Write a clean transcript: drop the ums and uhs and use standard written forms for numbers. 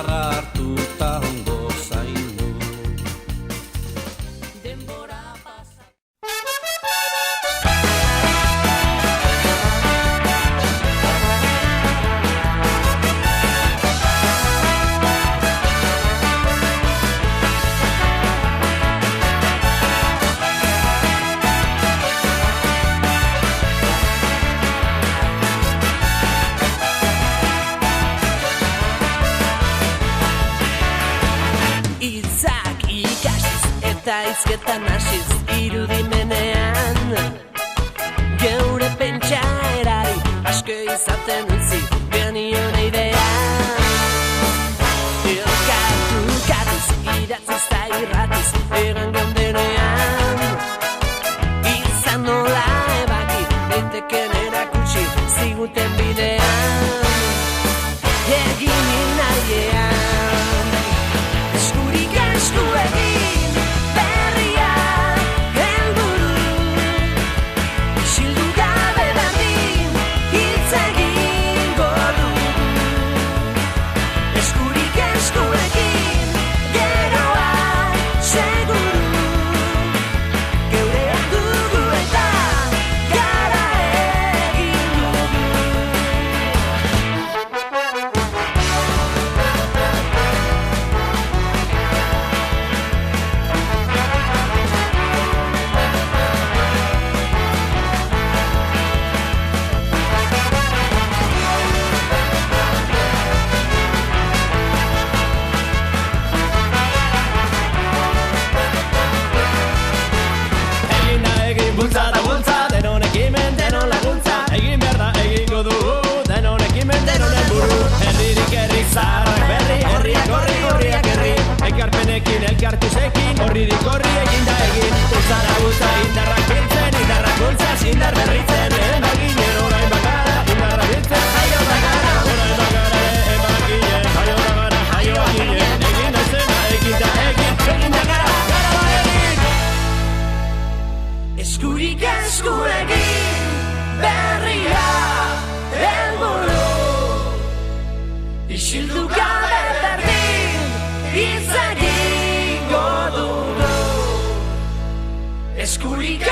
indarra hartuta ondo zaindu. Denbora pasa. Eta izketan hasiz irudimenean geure pentsaerari asko izaten utzi genion idea. Elkartukatuz idatziz eta irratiz egan gandenean izan nola ebaki daiteken erakutsi ziguten bidean egin nahiean eskurik esku egin elkartuzekin, horririk horri egin da egin. Bultzara bultza indarrak biltzen, indarrak bultzaz indar berritzen. Emaginen orain bakara, indarra biltzen, jaio bakara. Orain bakara emaginen, jaio bakara, jaio aginen. Egin da zena, egin da gara, gara ba egin. Eskurik esku egin, berria, helburu. Isildu gabe berdin, hitz egin. Eskurik